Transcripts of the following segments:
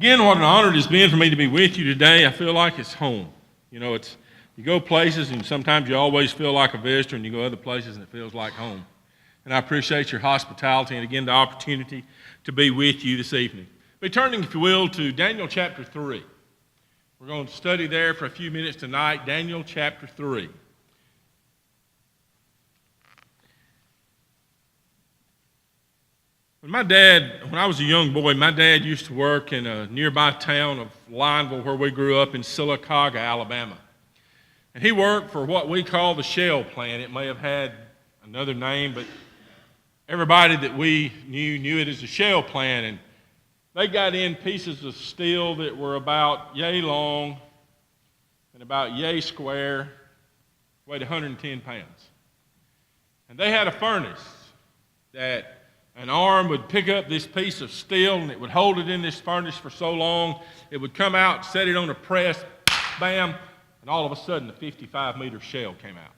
Again, what an honor it has been for me to be with you today. I feel like it's home. You know, you go places and sometimes you always feel like a visitor, and you go other places and it feels like home. And I appreciate your hospitality and, again, the opportunity to be with you this evening. Be turning, if you will, to Daniel chapter 3. We're going to study there for a few minutes tonight, Daniel chapter 3. When I was a young boy, my dad used to work in a nearby town of Lawnville where we grew up in Sylacauga, Alabama. And he worked for what we call the shell plant. It may have had another name, but everybody that we knew it as a shell plant. And they got in pieces of steel that were about yay long and about yay square, weighed 110 pounds. And they had a furnace that an arm would pick up this piece of steel and it would hold it in this furnace for so long, it would come out, set it on a press, bam, and all of a sudden a 55-meter shell came out.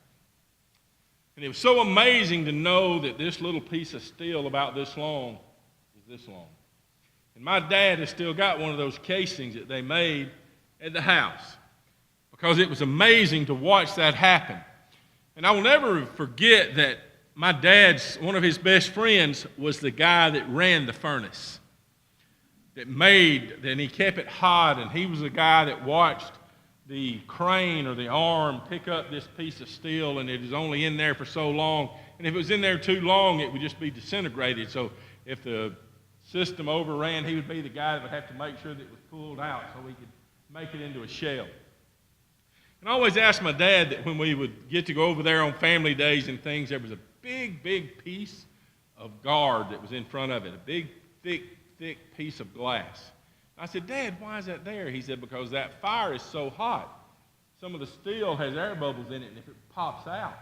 And it was so amazing to know that this little piece of steel about this long is this long. And my dad has still got one of those casings that they made at the house because it was amazing to watch that happen. And I will never forget that my dad's, one of his best friends was the guy that ran the furnace, and he kept it hot, and he was the guy that watched the crane or the arm pick up this piece of steel, and it was only in there for so long. And if it was in there too long, it would just be disintegrated. So if the system overran, he would be the guy that would have to make sure that it was pulled out so we could make it into a shell. And I always asked my dad that when we would get to go over there on family days and things, there was a big piece of guard that was in front of it, a big, thick piece of glass. I said, Dad, why is that there? He said, because that fire is so hot. Some of the steel has air bubbles in it, and if it pops out,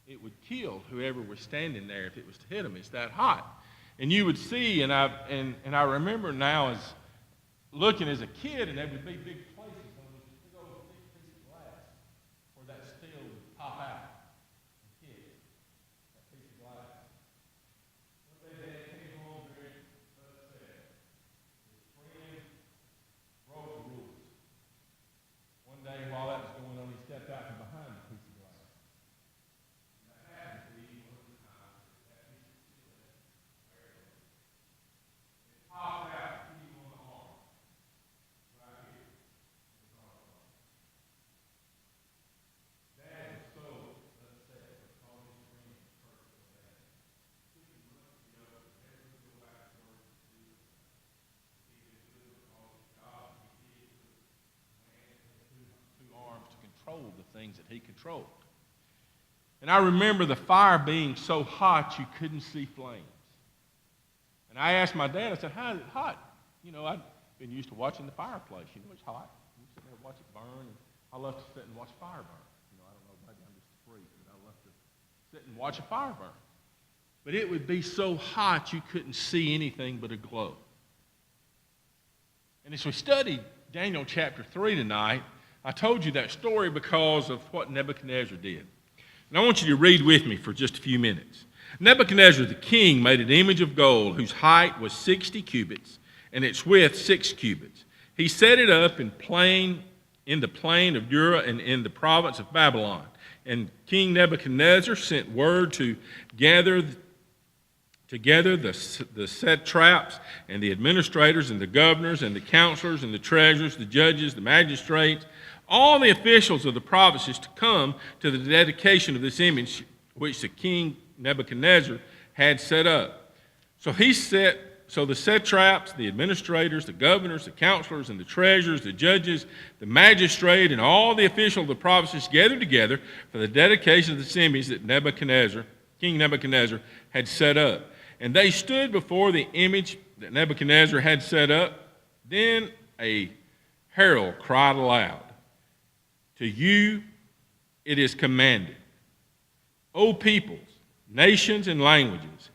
it would kill whoever was standing there if it was to hit them. It's that hot. And you would see, and I remember now as looking as a kid, and there would be big places on this big old thick piece of glass where that steel would pop out. While that was going on, he stepped out from behind the piece of glass. And that happened to be one of the times that piece of steel it popped out, hit him on the arm, right here. Dad was so upset because his friend hurt so bad. He took him up to the other, never to go back to work to do it. He did it because his job, he did it. Two arms to control the things that he controlled. And I remember the fire being so hot you couldn't see flames. And I asked my dad, I said, how is it hot? You know, I've been used to watching the fireplace. You know, it's hot. You sit there and watch it burn. And I love to sit and watch fire burn. You know, I don't know, maybe I'm just a freak, but I love to sit and watch a fire burn. But it would be so hot you couldn't see anything but a glow. And as we studied Daniel chapter 3 tonight, I told you that story because of what Nebuchadnezzar did. And I want you to read with me for just a few minutes. Nebuchadnezzar the king made an image of gold whose height was 60 cubits and its width 6 cubits. He set it up in the plain of Dura and in the province of Babylon. And King Nebuchadnezzar sent word to gather together the satraps and the administrators and the governors and the counselors and the treasurers, the judges, the magistrates, all the officials of the provinces to come to the dedication of this image which the king Nebuchadnezzar had set up. So the satraps, the administrators, the governors, the counselors, and the treasurers, the judges, the magistrate, and all the officials of the provinces gathered together for the dedication of this image that King Nebuchadnezzar had set up. And they stood before the image that Nebuchadnezzar had set up. Then a herald cried aloud, "To you it is commanded, O peoples, nations, and languages,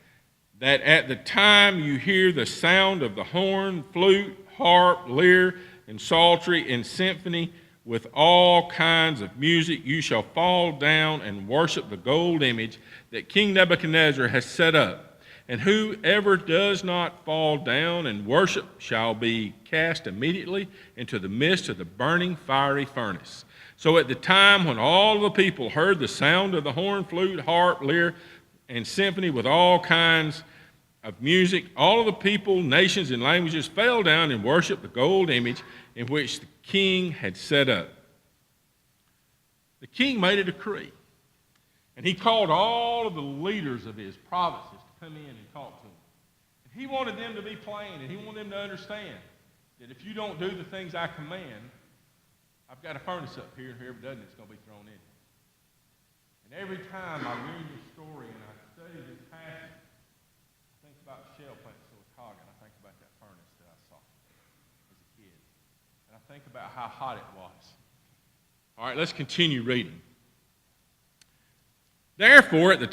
that at the time you hear the sound of the horn, flute, harp, lyre, and psaltery, and symphony, with all kinds of music, you shall fall down and worship the gold image that King Nebuchadnezzar has set up. and whoever does not fall down and worship shall be cast immediately into the midst of the burning fiery furnace. So at the time when all the people heard the sound of the horn, flute, harp, lyre, and symphony with all kinds of music, all of the people, nations, and languages fell down and worshiped the gold image in which the king had set up. The king made a decree, and he called all of the leaders of his provinces to come in and talk to him. And he wanted them to be plain, and he wanted them to understand that if you don't do the things I command, I've got a furnace up here, and whoever doesn't, it's going to be thrown in. And every time I read this story and I study this passage, I think about the shell plant at Sylacauga, and I think about that furnace that I saw as a kid. And I think about how hot it was. All right, let's continue reading. Therefore, at that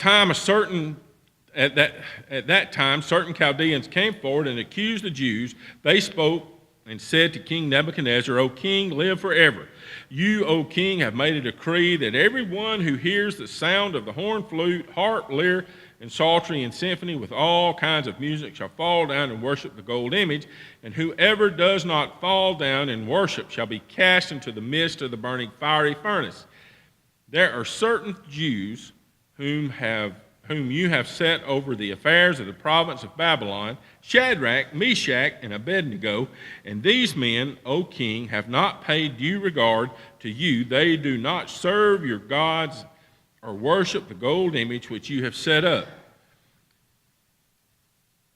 time, certain Chaldeans came forward and accused the Jews. They spoke and said to King Nebuchadnezzar, O king, live forever. You, O king, have made a decree that everyone who hears the sound of the horn, flute, harp, lyre, and psaltery and symphony with all kinds of music shall fall down and worship the gold image, and whoever does not fall down and worship shall be cast into the midst of the burning fiery furnace. There are certain Jews whom you have set over the affairs of the province of Babylon, Shadrach, Meshach, and Abednego, and these men, O king, have not paid due regard to you. They do not serve your gods or worship the gold image which you have set up.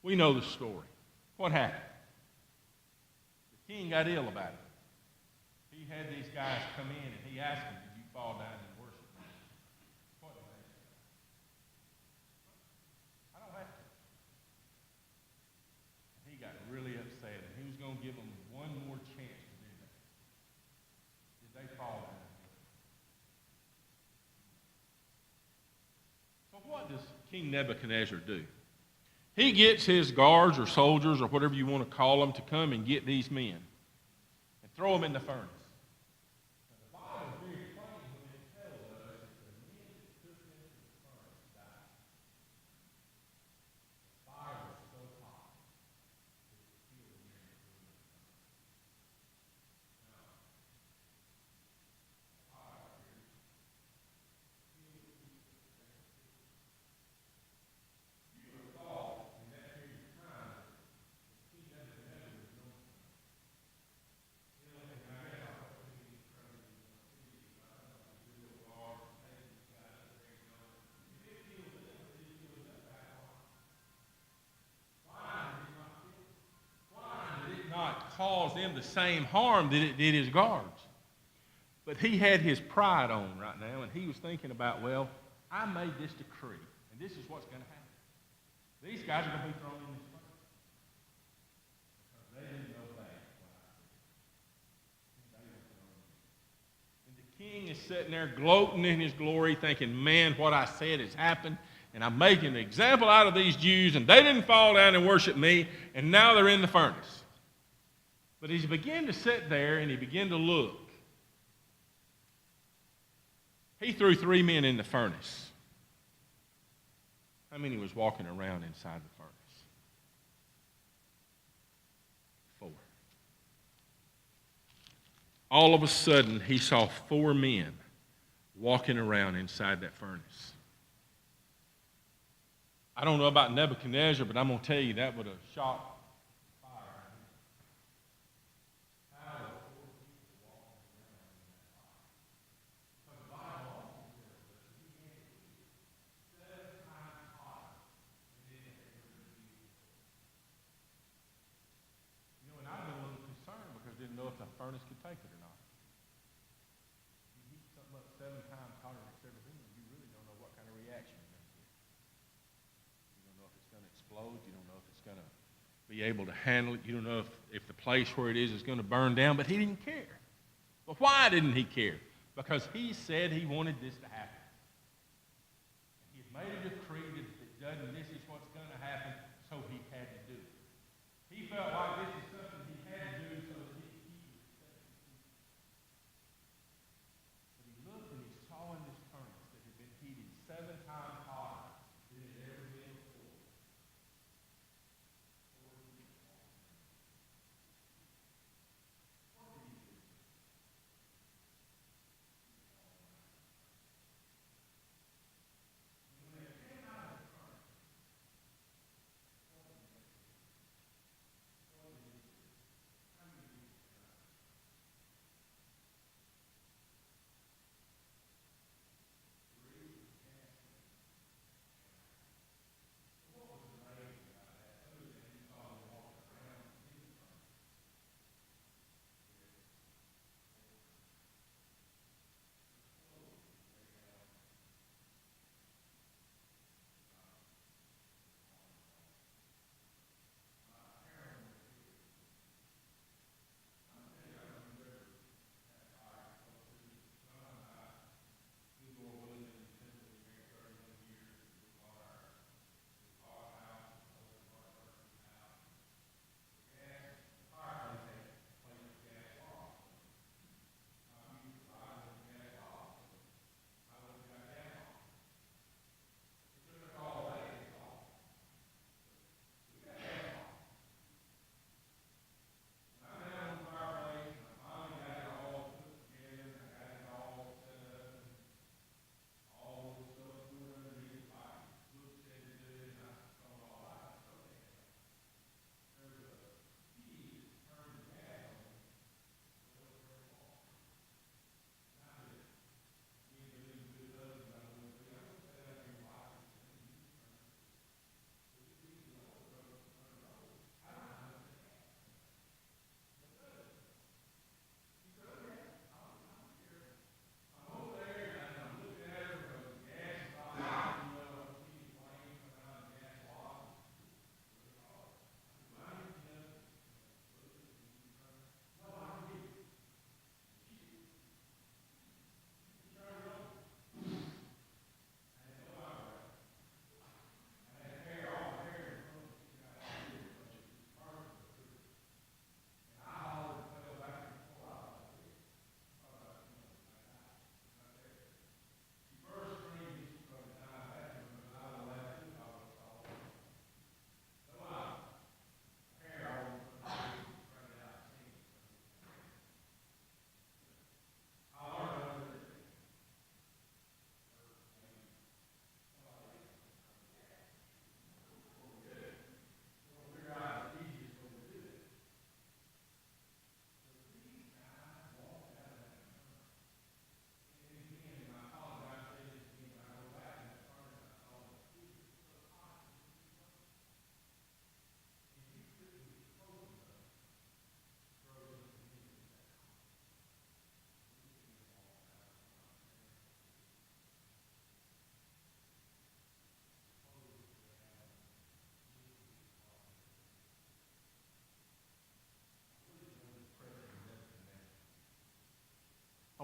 We know the story. What happened? The king got ill about it. He had these guys come in and he asked them, did you fall down and worship me? What did they say? I don't have to. And he got really upset and he was going to give them one more chance to do that. Did they fall down? So what does King Nebuchadnezzar do? He gets his guards or soldiers or whatever you want to call them to come and get these men and throw them in the furnace. Now, the Bible is very plain when it tells us that the men that took them to the furnace died. The fire was so hot that it killed the men that threw them in the furnace. Now, the fire here killed the people that they were killed. You recall in that period of time, King Nebuchadnezzar was known for and I guess I don't think he's crazy in the city. I don't know if he's real guard and take these guys up there, you know. He did kill them, but he killed that Babylon. Why did it not kill them? Why did it not cause them the same harm that it did his guards? But he had his pride on right now, and he was thinking about, well, I made this decree, and this is what's going to happen. These guys are going to be thrown in this furnace because they didn't know that. And the king is sitting there gloating in his glory, thinking, man, what I said has happened, and I'm making an example out of these Jews, and they didn't fall down and worship me, and now they're in the furnace. But as he began to sit there and he began to look, he threw 3 men in the furnace. How many was walking around inside the furnace? 4. All of a sudden, he saw 4 men walking around inside that furnace. I don't know about Nebuchadnezzar, but I'm going to tell you that would have shocked the fire. How were 4 people walking around in that fire? Because the Bible also tells us that he had to be 7 times hotter than it had ever been used. You know, and I've been a little concerned because I didn't know if the furnace could take it or not. You heat something up 7 times hotter than it's ever been, you really don't know what kind of reaction you're going to get. You don't know if it's going to explode. You don't know if it's going to be able to handle it. You don't know if the place where it is going to burn down, but he didn't care. But why didn't he care? Because he said he wanted this to happen. And he had made a decree that if it doesn't, this is what's going to happen, so he had to do it. He felt like this is something he had to do so that he could keep his faith. But he looked and he saw in this furnace that had been heated 7 times hotter than it had ever been before.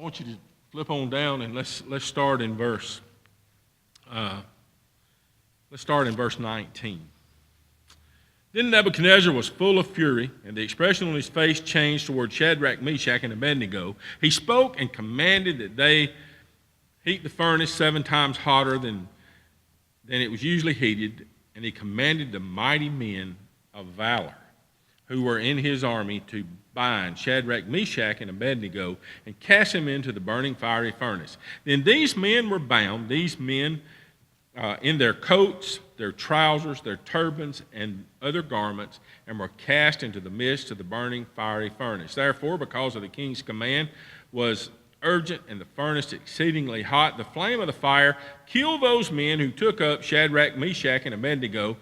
want you to flip on down and let's start in verse 19. Then Nebuchadnezzar was full of fury, and the expression on his face changed toward Shadrach, Meshach, and Abednego. He spoke and commanded that they heat the furnace 7 times hotter than it was usually heated, and he commanded the mighty men of valor who were in his army to bind Shadrach, Meshach, and Abednego and cast them into the burning fiery furnace. Then these men were bound, in their coats, their trousers, their turbans, and other garments, and were cast into the midst of the burning fiery furnace. Therefore, because of the king's command was urgent and the furnace exceedingly hot, the flame of the fire killed those men who took up Shadrach, Meshach, and Abednego.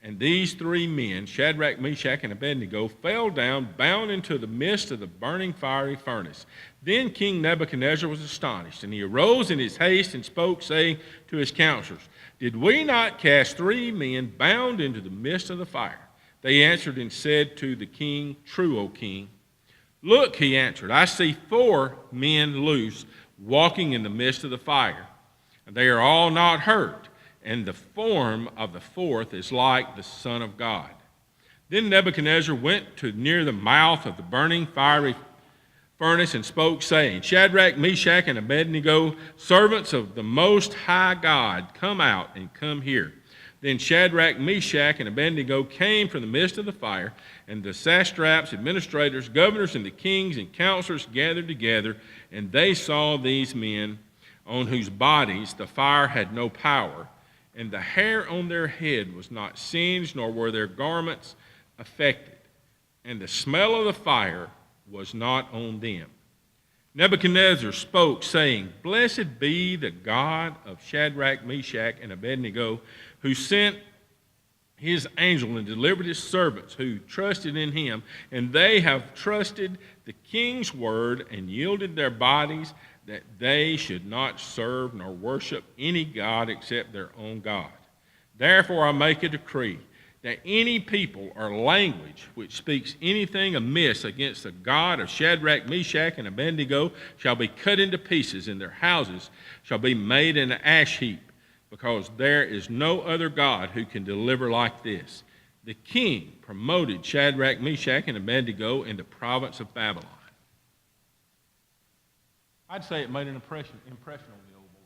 And these 3 men, Shadrach, Meshach, and Abednego, fell down, bound into the midst of the burning fiery furnace. Then King Nebuchadnezzar was astonished, and he arose in his haste and spoke, saying to his counselors, "Did we not cast 3 men bound into the midst of the fire?" They answered and said to the king, "True, O king." "Look," he answered, "I see 4 men loose, walking in the midst of the fire, and they are all not hurt, and the form of the 4th is like the Son of God." Then Nebuchadnezzar went to near the mouth of the burning fiery furnace and spoke, saying, "Shadrach, Meshach, and Abednego, servants of the Most High God, come out and come here." Then Shadrach, Meshach, and Abednego came from the midst of the fire, and the satraps, administrators, governors, and the kings and counselors gathered together, and they saw these men on whose bodies the fire had no power, and the hair on their head was not singed, nor were their garments affected, and the smell of the fire was not on them. Nebuchadnezzar spoke, saying, "Blessed be the God of Shadrach, Meshach, and Abednego, who sent his angel and delivered his servants who trusted in him, and they have trusted the king's word and yielded their bodies that they should not serve nor worship any god except their own God. Therefore I make a decree that any people or language which speaks anything amiss against the God of Shadrach, Meshach, and Abednego shall be cut into pieces, and their houses shall be made an ash heap, because there is no other God who can deliver like this." The king promoted Shadrach, Meshach, and Abednego in the province of Babylon. I'd say it made an impression on the old boy.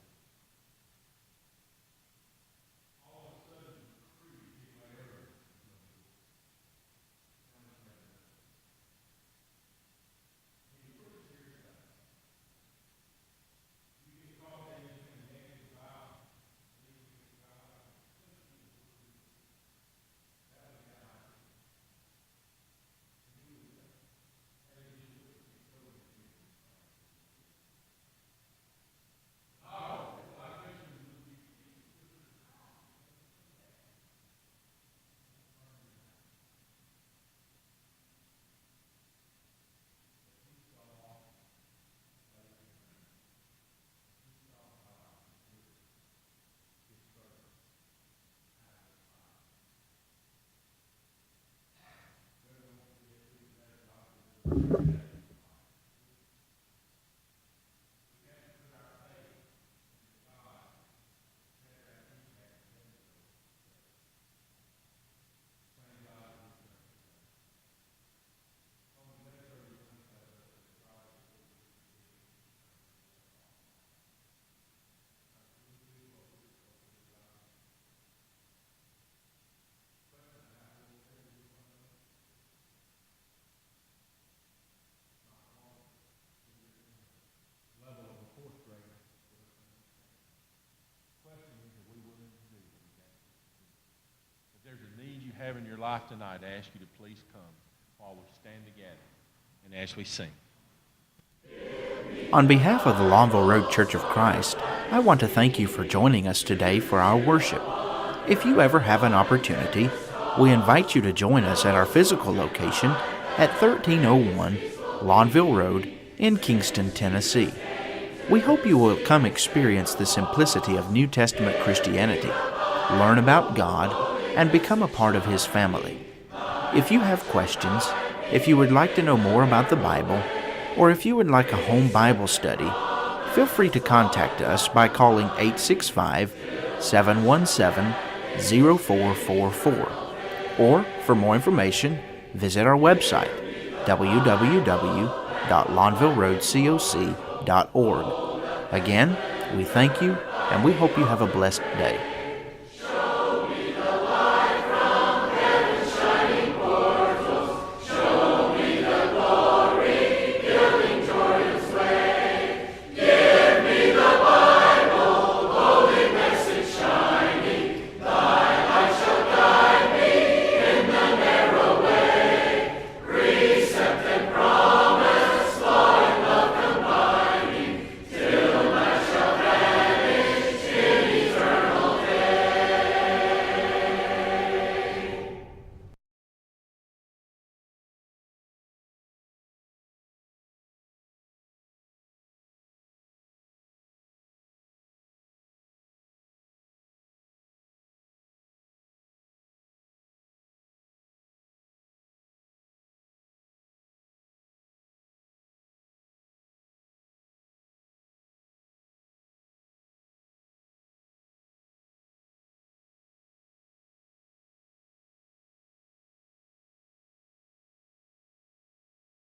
Have in your life tonight, I ask you to please come while we stand together and as we sing. On behalf of the Lawnville Road Church of Christ, I want to thank you for joining us today for our worship. If you ever have an opportunity, we invite you to join us at our physical location at 1301 Lawnville Road in Kingston, Tennessee. We hope you will come experience the simplicity of New Testament Christianity, learn about God, and become a part of His family. If you have questions, if you would like to know more about the Bible, or if you would like a home Bible study, feel free to contact us by calling 865-717-0444. Or, for more information, visit our website, www.lawnvilleroadcoc.org. Again, we thank you, and we hope you have a blessed day.